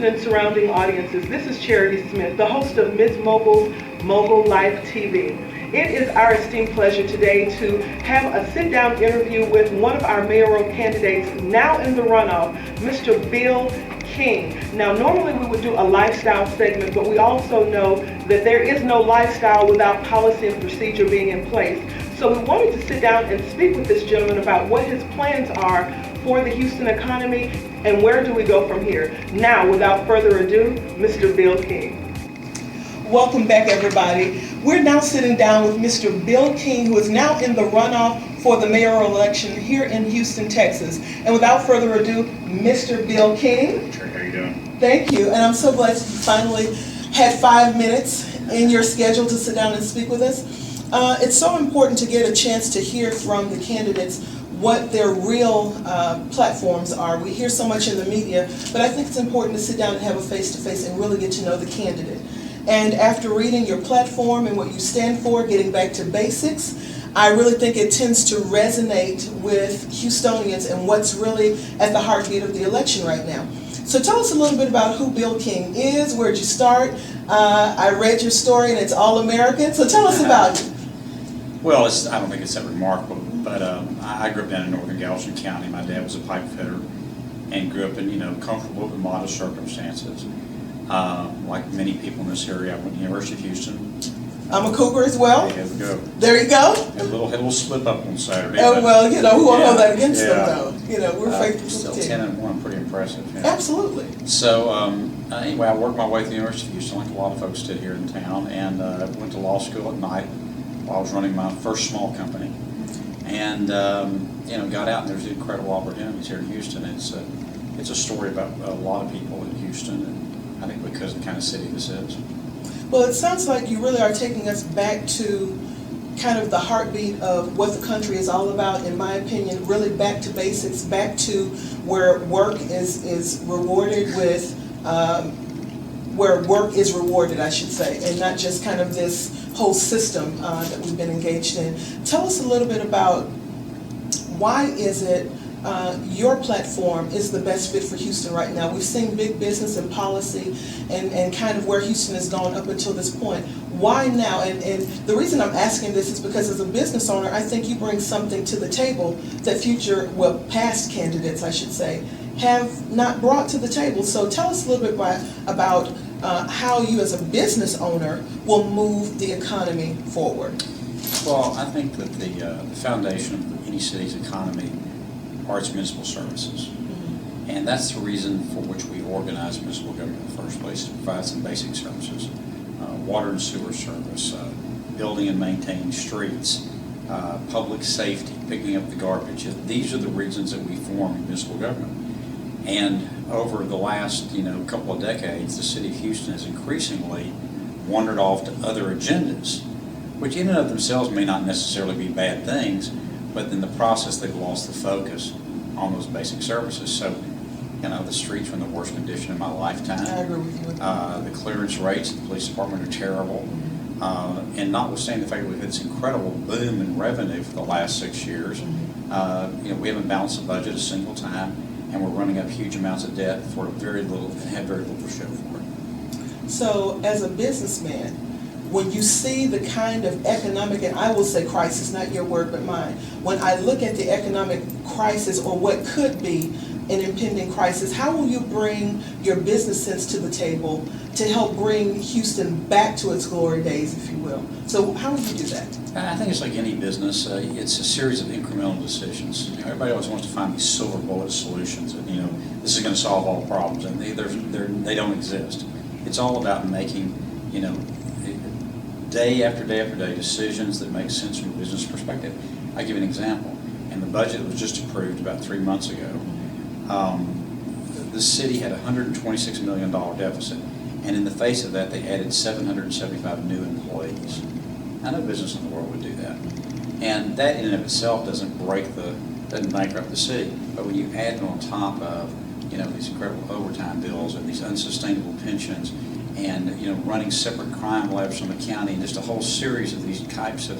Houston and surrounding audiences, this is Charity Smith, the host of Ms. Mogul's Mogul TV. It is our esteemed pleasure today to have a sit-down interview with one of our mayoral candidates now in the runoff, Mr. Bill King. Now, normally we would do a lifestyle segment, but we also know that there is no lifestyle without policy and procedure being in place. So we wanted to sit down and speak with this gentleman about what his plans are for the Houston economy and where do we go from here. Now, without further ado, Mr. Bill King. Welcome back, everybody. We're now sitting down with Mr. Bill King, who is now in the runoff for the mayoral election here in Houston, Texas. And without further ado, Mr. Bill King. Sure, how you doing? Thank you, and I'm so glad you finally had 5 minutes in your schedule to sit down and speak with us. It's so important to get a chance to hear from the candidates what their real platforms are. We hear so much in the media, but I think it's important to sit down and have a face-to-face and really get to know the candidate. And after reading your platform and what you stand for, getting back to basics, I really think it tends to resonate with Houstonians and what's really at the heartbeat of the election right now. So tell us a little bit about who Bill King is, where'd you start? I read your story and it's all American, so tell us about you. Well, I don't think it's that remarkable, but I grew up down in northern Galveston County. My dad was a pipe fitter and grew up in, comfortable but modest circumstances. Like many people in this area, I went to the University of Houston. I'm a Cougar as well. There you go. There you go. Had a little slip up on Saturday. Oh, well, who won't hold that against them, though? We're faithful still to the team. 10-1, pretty impressive. Yeah. Absolutely. So anyway, I worked my way through the University of Houston, like a lot of folks did here in town, and went to law school at night while I was running my first small company, and got out, and there's incredible opportunities here in Houston. It's a story about a lot of people in Houston, and I think because of the kind of city this is. Well, it sounds like you really are taking us back to kind of the heartbeat of what the country is all about, in my opinion, really back to basics, back to where work is rewarded with, where work is rewarded, I should say, and not just kind of this whole system that we've been engaged in. Tell us a little bit about why is it your platform is the best fit for Houston right now. We've seen big business and policy and kind of where Houston has gone up until this point. Why now? And the reason I'm asking this is because as a business owner, I think you bring something to the table that past candidates, I should say, have not brought to the table. So tell us a little bit about how you as a business owner will move the economy forward. Well, I think that the foundation of any city's economy are its municipal services. Mm-hmm. And that's the reason for which we organize municipal government in the first place, to provide some basic services. Water and sewer service, building and maintaining streets, public safety, picking up the garbage. These are the reasons that we form municipal government. And over the last couple of decades, the city of Houston has increasingly wandered off to other agendas, which in and of themselves may not necessarily be bad things, but in the process they've lost the focus on those basic services. So, the streets are in the worst condition in my lifetime. I agree with you. The clearance rates at the police department are terrible. And notwithstanding the fact that we've had this incredible boom in revenue for the last 6 years, we haven't balanced the budget a single time, and we're running up huge amounts of debt for very little and have very little to show for it. So, as a businessman, when you see the kind of economic, and I will say crisis, not your word but mine, when I look at the economic crisis or what could be an impending crisis, how will you bring your business sense to the table to help bring Houston back to its glory days, if you will? So how will you do that? I think it's like any business. It's a series of incremental decisions. Everybody always wants to find these silver bullet solutions, and this is going to solve all problems, and they don't exist. It's all about making, day after day after day decisions that make sense from a business perspective. I'll give you an example. In the budget that was just approved about 3 months ago, the city had a $126 million deficit, and in the face of that, they added 775 new employees. Now, no business in the world would do that, and that in and of itself doesn't bankrupt the city. But when you add it on top of these incredible overtime bills and these unsustainable pensions, and running separate crime labs from the county, and just a whole series of these types of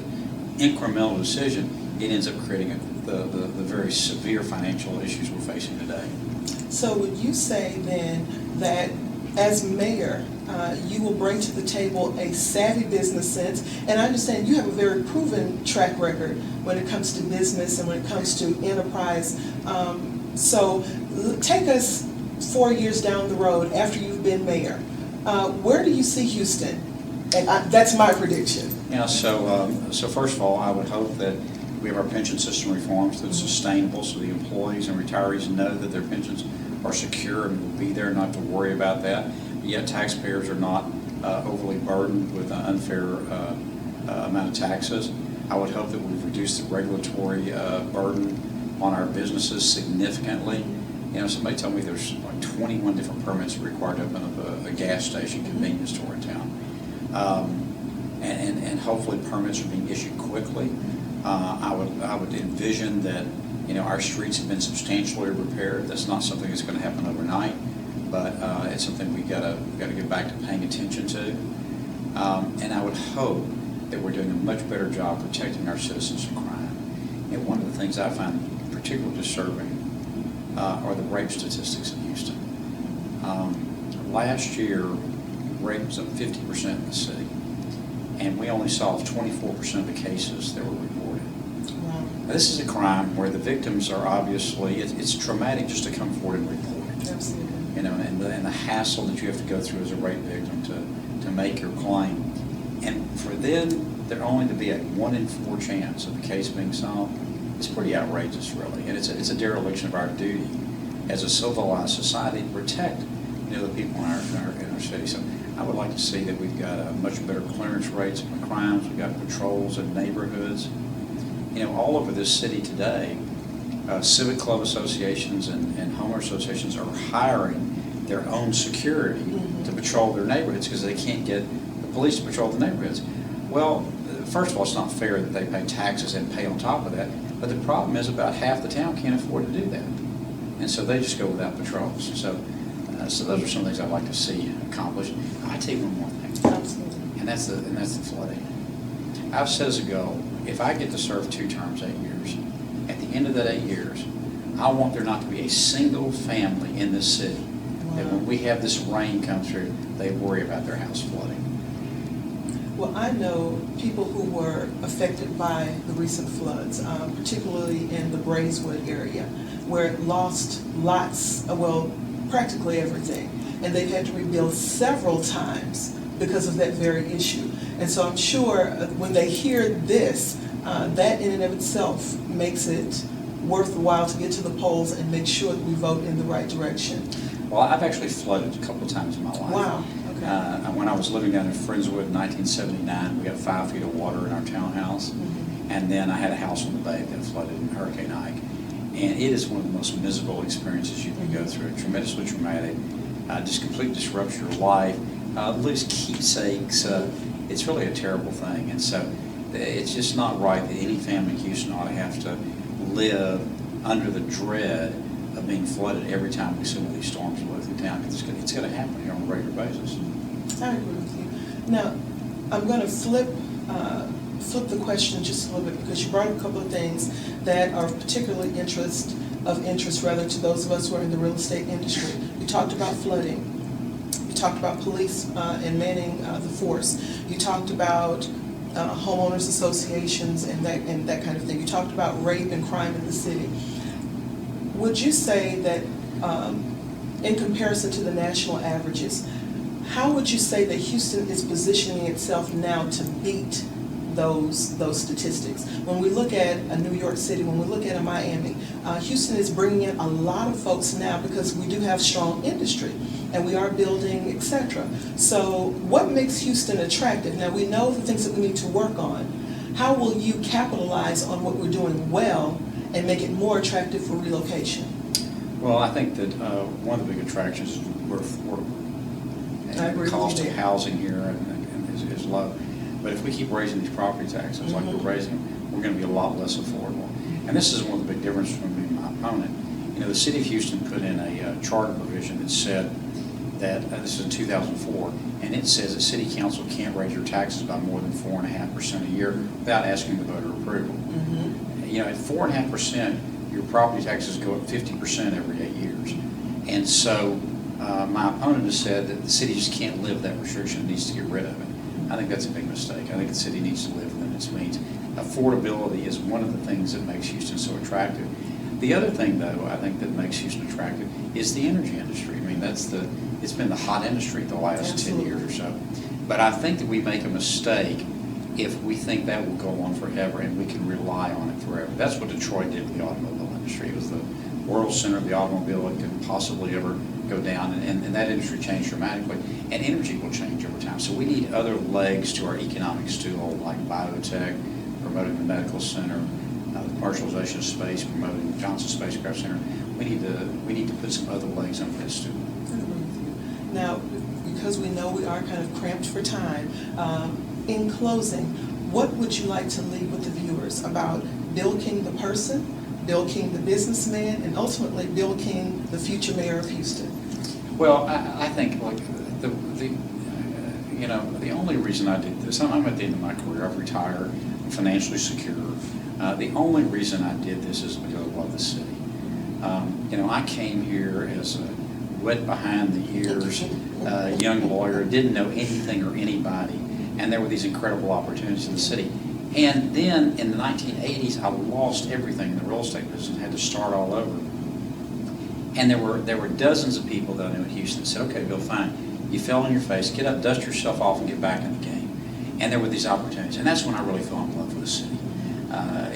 incremental decisions, it ends up creating the very severe financial issues we're facing today. So would you say then that as mayor, you will bring to the table a savvy business sense, and I understand you have a very proven track record when it comes to business and when it comes to enterprise. So take us 4 years down the road after you've been mayor. Where do you see Houston? And that's my prediction. Yeah, so first of all, I would hope that we have our pension system reformed so it's sustainable, so the employees and retirees know that their pensions are secure and will be there, not to worry about that. But yet taxpayers are not overly burdened with an unfair amount of taxes. I would hope that we've reduced the regulatory burden on our businesses significantly. You know, somebody told me there's like 21 different permits required to open up a gas station, convenience store in town. And hopefully permits are being issued quickly. I would envision that, you know, our streets have been substantially repaired. That's not something that's going to happen overnight, but it's something we gotta get back to paying attention to. And I would hope that we're doing a much better job protecting our citizens from crime. And one of the things I find particularly disturbing are the rape statistics in Houston. Last year, rape was up 50% in the city, and we only solved 24% of the cases that were reported. Wow. Now, this is a crime where the victims are obviously, it's traumatic just to come forward and report it. Absolutely. You know, and the hassle that you have to go through as a rape victim to make your claim. And for them, there only to be a 1 in 4 chance of the case being solved, it's pretty outrageous, really. And it's a dereliction of our duty as a civilized society to protect, you know, the people in our city. So I would like to see that we've got much better clearance rates on crimes. We've got patrols in neighborhoods. You know, all over this city today, civic club associations and homeowner associations are hiring their own security to patrol their neighborhoods because they can't get the police to patrol the neighborhoods. Well, first of all, it's not fair that they pay taxes and pay on top of that. But the problem is about half the town can't afford to do that. And so they just go without patrols. So those are some things I'd like to see accomplished. I tell you one more thing. Absolutely. And that's the flooding. I've said as a goal, if I get to serve 2 terms, 8 years, at the end of that 8 years, I want there not to be a single family in this city that when we have this rain come through, they worry about their house flooding. Well, I know people who were affected by the recent floods, particularly in the Braeswood area, where it lost practically everything. And they've had to rebuild several times because of that very issue. And so I'm sure when they hear this, that in and of itself makes it worthwhile to get to the polls and make sure that we vote in the right direction. Well, I've actually flooded a couple of times in my life. Wow. Okay. When I was living down in Friendswood in 1979, we got 5 feet of water in our townhouse. And then I had a house on the bay that flooded in Hurricane Ike. And it is one of the most miserable experiences you can go through. Tremendously traumatic, just completely disrupts your life, lose keepsakes. It's really a terrible thing. And so it's just not right that any family in Houston ought to have to live under the dread of being flooded every time we see one of these storms blow through town. It's going to happen here on a regular basis. I agree with you. Now, I'm going to flip the question just a little bit because you brought up a couple of things that are particularly of interest rather to those of us who are in the real estate industry. You talked about flooding. You talked about police and manning the force. You talked about homeowners associations and that kind of thing. You talked about rape and crime in the city. Would you say that in comparison to the national averages, how would you say that Houston is positioning itself now to beat those statistics? When we look at a New York City, when we look at a Miami, Houston is bringing in a lot of folks now because we do have strong industry and we are building, etc. So what makes Houston attractive? Now we know the things that we need to work on. How will you capitalize on what we're doing well and make it more attractive for relocation? Well, I think that one of the big attractions is we're affordable. And the cost of housing here is low. But if we keep raising these property taxes like we're raising them, we're going to be a lot less affordable. And this is one of the big differences between me and my opponent. You know, the city of Houston put in a charter provision that said that, this is in 2004, and it says that city council can't raise your taxes by more than 4.5% a year without asking the voter approval. You know, at 4.5%, your property taxes go up 50% every 8 years. And so My opponent has said that the city just can't live that restriction, it needs to get rid of it. I think that's a big mistake. I think the city needs to live within its means. Affordability is one of the things that makes Houston so attractive. The other thing, though, I think that makes Houston attractive is the energy industry. I mean, it's been the hot industry the last Absolutely. 10 years or so. But I think that we make a mistake if we think that will go on forever and we can rely on it forever. That's what Detroit did with the automobile industry. It was the world center of the automobile. It could possibly ever go down, and that industry changed dramatically. And energy will change over time. So we need other legs to our economic stool, like biotech, promoting the medical center, the commercialization of space, promoting Johnson Spacecraft Center. We need to put some other legs on this stool. Now, because we know we are kind of cramped for time, in closing, what would you like to leave with the viewers about Bill King the person, Bill King the businessman, and ultimately Bill King the future mayor of Houston? Well, I think like the only reason I did this, I'm at the end of my career. I've retired, I'm financially secure. The only reason I did this is because I love the city. I came here as a wet behind the ears young lawyer, didn't know anything or anybody, and there were these incredible opportunities in the city. And then in the 1980s, I lost everything in the real estate business and had to start all over. And there were dozens of people that I knew in Houston that said, okay, Bill, fine. You fell on your face, get up, dust yourself off, and get back in the game. And there were these opportunities. And that's when I really fell in love with the city.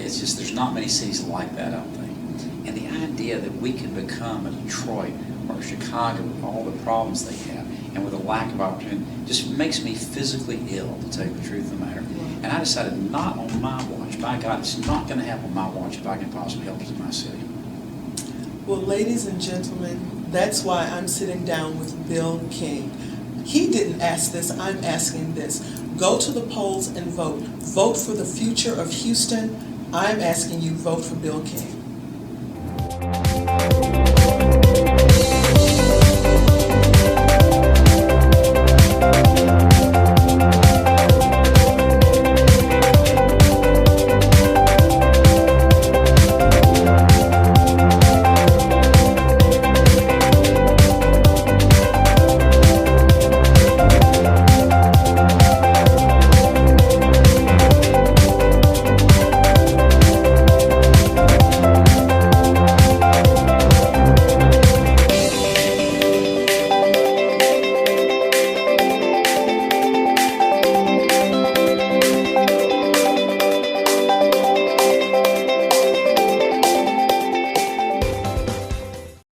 It's just, there's not many cities like that, I don't think. And the idea that we could become a Detroit or Chicago with all the problems they have and with a lack of opportunity just makes me physically ill, to tell you the truth of the matter. And I decided not on my watch. By God, it's not going to happen on my watch if I can possibly help it in my city. Well, ladies and gentlemen, that's why I'm sitting down with Bill King. He didn't ask this, I'm asking this. Go to the polls and vote. Vote for the future of Houston. I'm asking you, vote for Bill King.